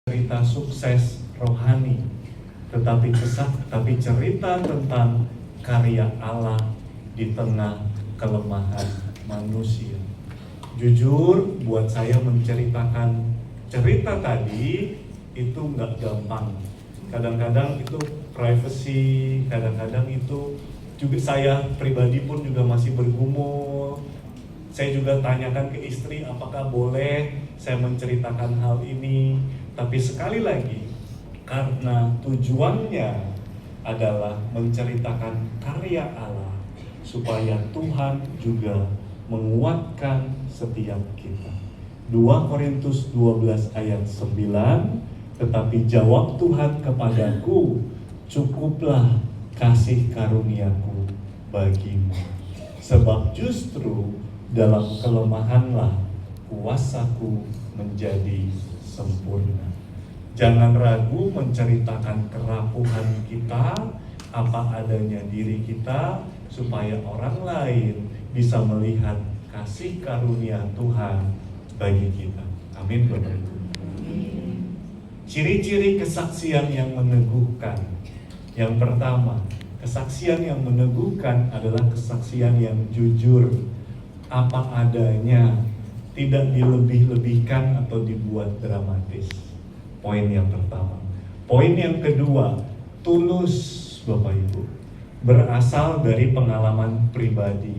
cerita sukses rohani, tetapi cerita tentang karya Allah di tengah kelemahan manusia. Jujur, buat saya menceritakan cerita tadi itu nggak gampang. Kadang-kadang itu privacy, kadang-kadang itu juga saya pribadi pun juga masih bergumul. Saya juga tanyakan ke istri apakah boleh saya menceritakan hal ini. Tapi sekali lagi, karena tujuannya adalah menceritakan karya Allah, supaya Tuhan juga menguatkan setiap kita. 2 Korintus 12 ayat 9, tetapi jawab Tuhan kepadaku, cukuplah kasih karuniaku bagimu. Sebab justru dalam kelemahanlah kuasaku menjadi sempurna. Jangan ragu menceritakan kerapuhan kita, apa adanya diri kita, supaya orang lain bisa melihat kasih karunia Tuhan bagi kita. Amin, Bapak Ibu. Ciri-ciri kesaksian yang meneguhkan. Yang pertama, kesaksian yang meneguhkan adalah kesaksian yang jujur, apa adanya, tidak dilebih-lebihkan atau dibuat dramatis. Poin yang pertama. Poin yang kedua, tulus, Bapak Ibu, berasal dari pengalaman pribadi.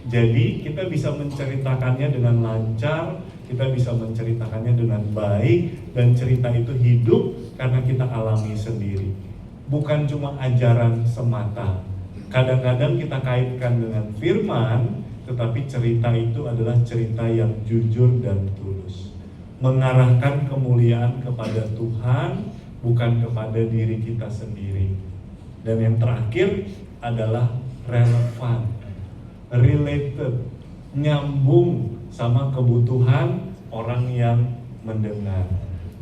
Jadi kita bisa menceritakannya dengan lancar, kita bisa menceritakannya dengan baik, dan cerita itu hidup karena kita alami sendiri. Bukan cuma ajaran semata. Kadang-kadang kita kaitkan dengan firman, tetapi cerita itu adalah cerita yang jujur dan tulus, mengarahkan kemuliaan kepada Tuhan, bukan kepada diri kita sendiri. Dan yang terakhir adalah relevan, related, nyambung sama kebutuhan orang yang mendengar.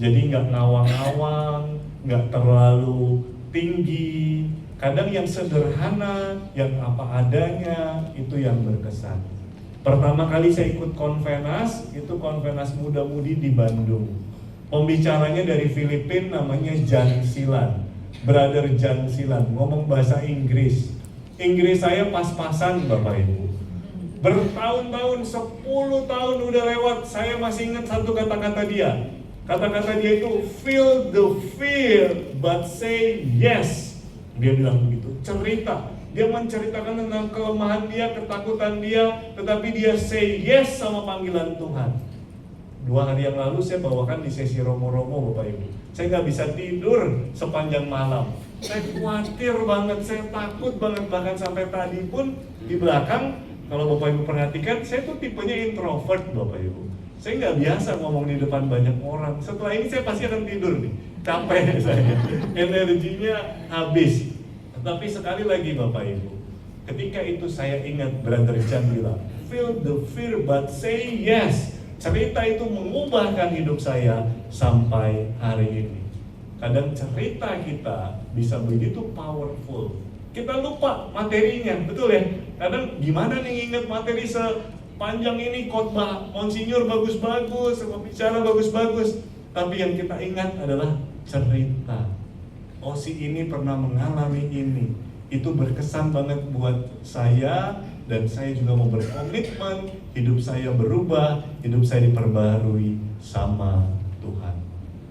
Jadi nggak ngawang-ngawang, nggak terlalu tinggi. Kadang yang sederhana, yang apa adanya, itu yang berkesan. Pertama kali saya ikut konvenas, itu konvenas muda-mudi di Bandung. Pembicaranya dari Filipina, namanya Jan Silan, Brother Jan Silan, ngomong bahasa Inggris. Inggris saya pas-pasan, Bapak Ibu. Bertahun-tahun, 10 tahun udah lewat, saya masih ingat satu kata-kata dia. Kata-kata dia itu, feel the fear, but say yes. Dia bilang begitu, cerita. Dia menceritakan tentang kelemahan dia, ketakutan dia, tetapi dia say yes sama panggilan Tuhan. 2 hari yang lalu saya bawakan di sesi Romo-Romo, Bapak Ibu. Saya nggak bisa tidur sepanjang malam. Saya khawatir banget, saya takut banget. Bahkan sampai tadi pun di belakang, kalau Bapak Ibu perhatikan, saya tuh tipenya introvert, Bapak Ibu. Saya nggak biasa ngomong di depan banyak orang. Setelah ini saya pasti akan tidur nih, capek saya, energinya habis. Tapi sekali lagi Bapak Ibu, ketika itu saya ingat Brother Jan bilang, feel the fear but say yes. Cerita itu mengubahkan hidup saya sampai hari ini. Kadang cerita kita bisa begitu powerful, kita lupa materinya, betul ya? Kadang gimana nih ingat materi sepanjang ini, khotbah Monsinyur bagus-bagus, bicara bagus-bagus, tapi yang kita ingat adalah cerita. Oh, si ini pernah mengalami ini. Itu berkesan banget buat saya, dan saya juga mau berkomitmen hidup saya berubah, hidup saya diperbarui sama Tuhan.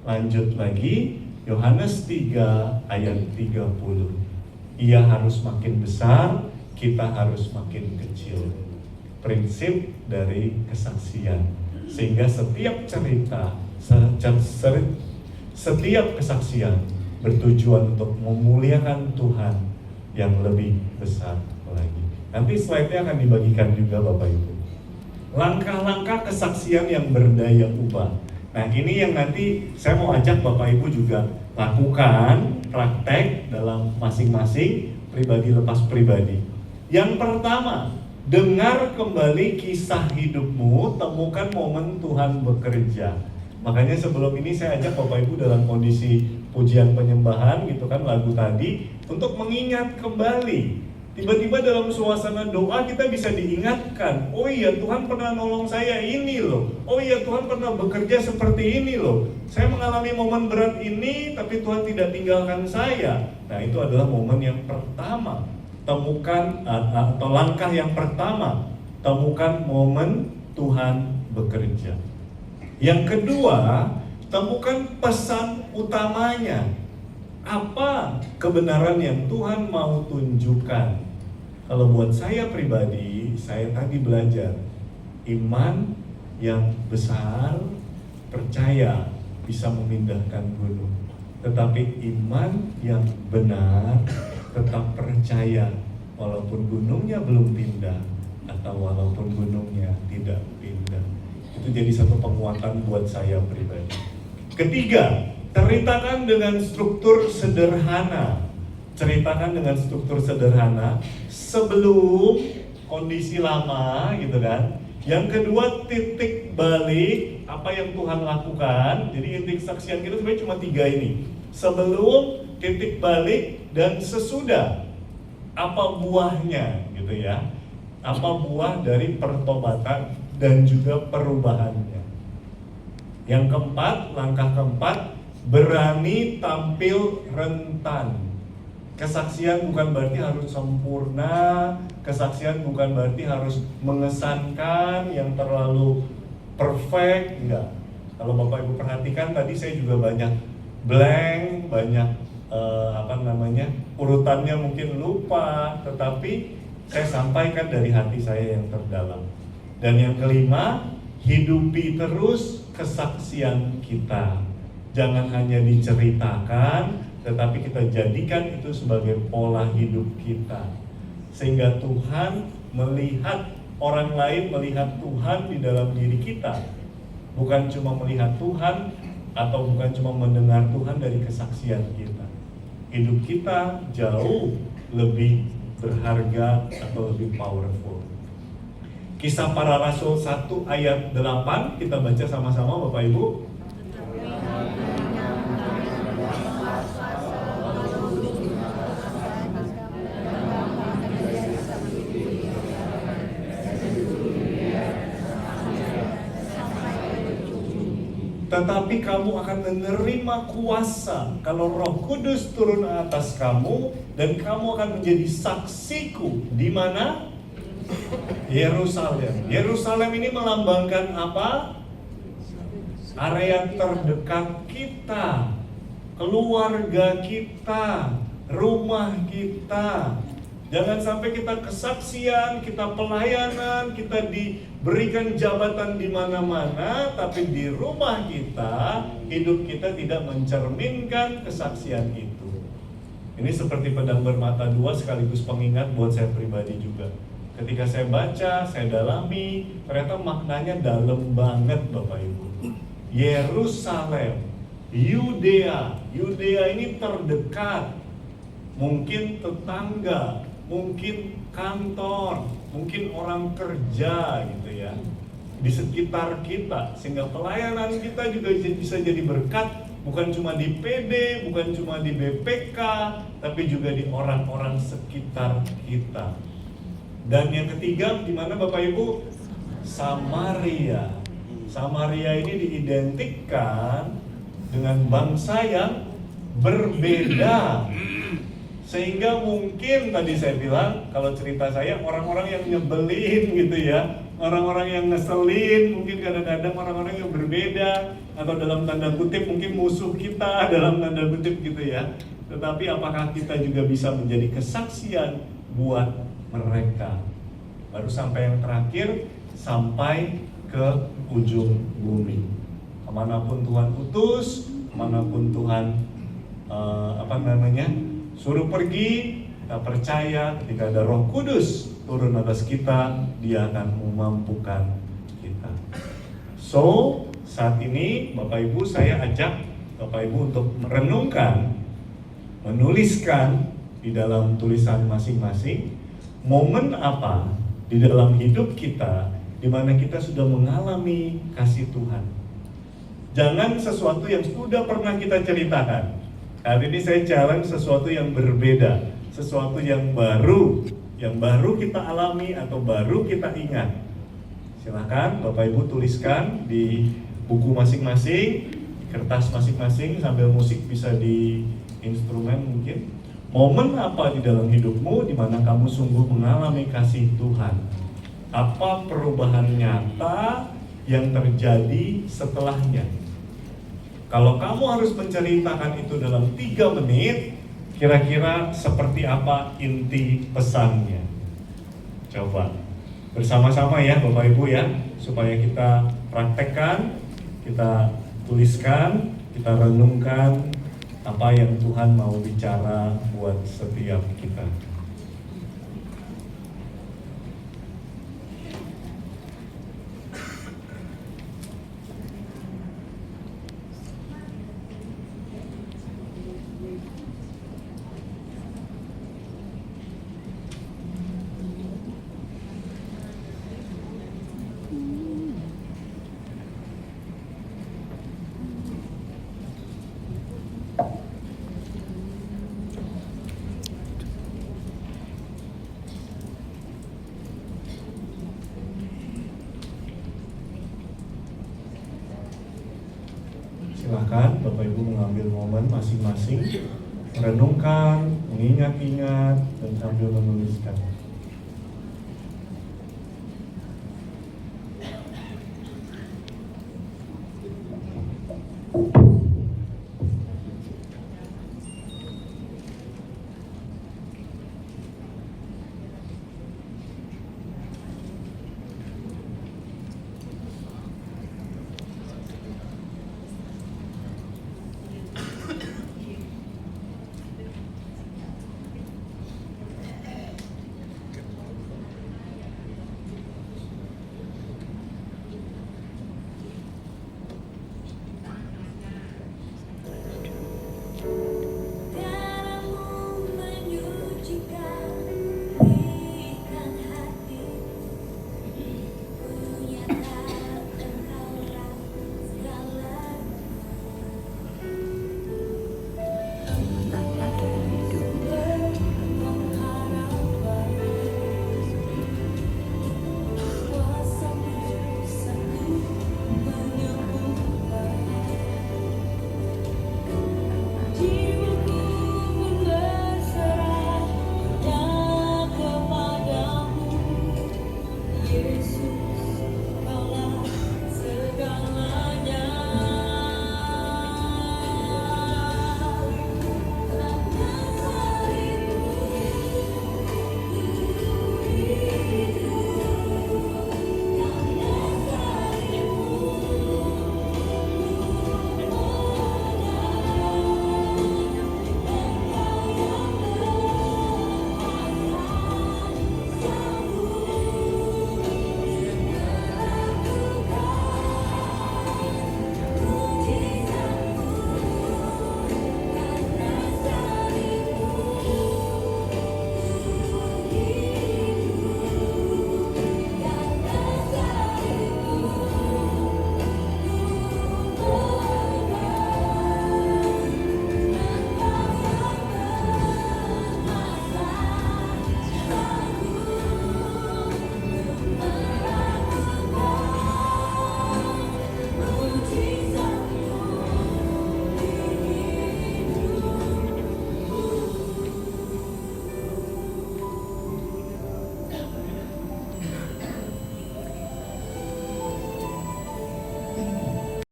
Lanjut lagi, Yohanes 3 ayat 30. Ia harus makin besar, kita harus makin kecil. Prinsip dari kesaksian. Sehingga setiap cerita, setiap kesaksian bertujuan untuk memuliakan Tuhan yang lebih besar lagi. Nanti slide-nya akan dibagikan juga Bapak Ibu. Langkah-langkah kesaksian yang berdaya ubah. Nah, ini yang nanti saya mau ajak Bapak Ibu juga lakukan praktek dalam masing-masing pribadi lepas pribadi. Yang pertama, dengar kembali kisah hidupmu, temukan momen Tuhan bekerja. Makanya sebelum ini saya ajak Bapak Ibu dalam kondisi pujian penyembahan gitu kan, lagu tadi, untuk mengingat kembali Tiba-tiba dalam suasana doa kita bisa diingatkan, oh iya Tuhan pernah nolong saya ini loh, oh iya Tuhan pernah bekerja seperti ini loh, saya mengalami momen berat ini tapi Tuhan tidak tinggalkan saya. Nah itu adalah momen yang pertama, temukan atau langkah yang pertama, temukan momen Tuhan bekerja. Yang kedua, temukan pesan utamanya. Apa kebenaran yang Tuhan mau tunjukkan? Kalau buat saya pribadi, saya tadi belajar iman yang besar, percaya bisa memindahkan gunung. Tetapi iman yang benar, tetap percaya walaupun gunungnya belum pindah atau walaupun gunungnya tidak pindah. Itu jadi satu penguatan buat saya pribadi. Ketiga, ceritakan dengan struktur sederhana. Ceritakan dengan struktur sederhana sebelum kondisi lama gitu kan. Yang kedua, titik balik apa yang Tuhan lakukan. Jadi inti kesaksian kita sebenarnya cuma 3 ini. Sebelum, titik balik, dan sesudah. Apa buahnya gitu ya. Apa buah dari pertobatan dan juga perubahannya. Yang keempat, langkah keempat, berani tampil rentan. Kesaksian bukan berarti harus sempurna, kesaksian bukan berarti harus mengesankan yang terlalu perfect, enggak. Kalau Bapak Ibu perhatikan tadi saya juga banyak blank, banyak urutannya mungkin lupa, tetapi saya sampaikan dari hati saya yang terdalam. Dan yang kelima, hidupi terus kesaksian kita. Jangan hanya diceritakan, tetapi kita jadikan itu sebagai pola hidup kita. Sehingga Tuhan melihat, orang lain melihat Tuhan di dalam diri kita. Bukan cuma melihat Tuhan, atau bukan cuma mendengar Tuhan dari kesaksian kita. Hidup kita jauh lebih berharga atau lebih powerful. Kisah Para Rasul 1 ayat 8, kita baca sama-sama Bapak Ibu. Tetapi kamu akan menerima kuasa kalau Roh Kudus turun atas kamu, dan kamu akan menjadi saksiku. Di mana? Yerusalem. Yerusalem ini melambangkan apa? Area terdekat kita, keluarga kita, rumah kita. Jangan sampai kita kesaksian, kita pelayanan, kita diberikan jabatan di mana-mana, tapi di rumah kita, hidup kita tidak mencerminkan kesaksian itu. Ini seperti pedang bermata dua sekaligus pengingat buat saya pribadi juga. Ketika saya baca, saya dalami, ternyata maknanya dalam banget Bapak Ibu. Yerusalem, Yudea ini terdekat, mungkin tetangga, mungkin kantor, mungkin orang kerja gitu ya, di sekitar kita, sehingga pelayanan kita juga bisa jadi berkat, bukan cuma di PD, bukan cuma di BPK, tapi juga di orang-orang sekitar kita. Dan yang ketiga, di mana Bapak Ibu? Samaria. Samaria ini diidentikan dengan bangsa yang berbeda. Sehingga mungkin tadi saya bilang, kalau cerita saya, orang-orang yang nyebelin gitu ya, orang-orang yang ngeselin, mungkin kadang-kadang orang-orang yang berbeda, atau dalam tanda kutip mungkin musuh kita, dalam tanda kutip gitu ya. Tetapi apakah kita juga bisa menjadi kesaksian buat mereka? Baru sampai yang terakhir, sampai ke ujung bumi. Kemanapun Tuhan utus, kemanapun Tuhan suruh pergi, kita percaya ketika ada Roh Kudus turun atas kita, Dia akan memampukan kita. So, saat ini Bapak Ibu, saya ajak Bapak Ibu untuk merenungkan, menuliskan di dalam tulisan masing-masing momen apa di dalam hidup kita di mana kita sudah mengalami kasih Tuhan. Jangan sesuatu yang sudah pernah kita ceritakan. Hari ini saya challenge sesuatu yang berbeda, sesuatu yang baru. yang baru kita alami atau baru kita ingat. Silakan Bapak Ibu tuliskan di buku masing-masing, kertas masing-masing, sambil musik bisa di instrumen mungkin. Momen apa di dalam hidupmu di mana kamu sungguh mengalami kasih Tuhan? Apa perubahan nyata yang terjadi setelahnya? Kalau kamu harus menceritakan itu dalam 3 menit, kira-kira seperti apa inti pesannya? Coba bersama-sama ya Bapak Ibu ya, supaya kita praktekkan, kita tuliskan, kita renungkan apa yang Tuhan mau bicara buat setiap kita. Silakan Bapak Ibu mengambil momen masing-masing, merenungkan, mengingat-ingat, dan sambil menuliskan.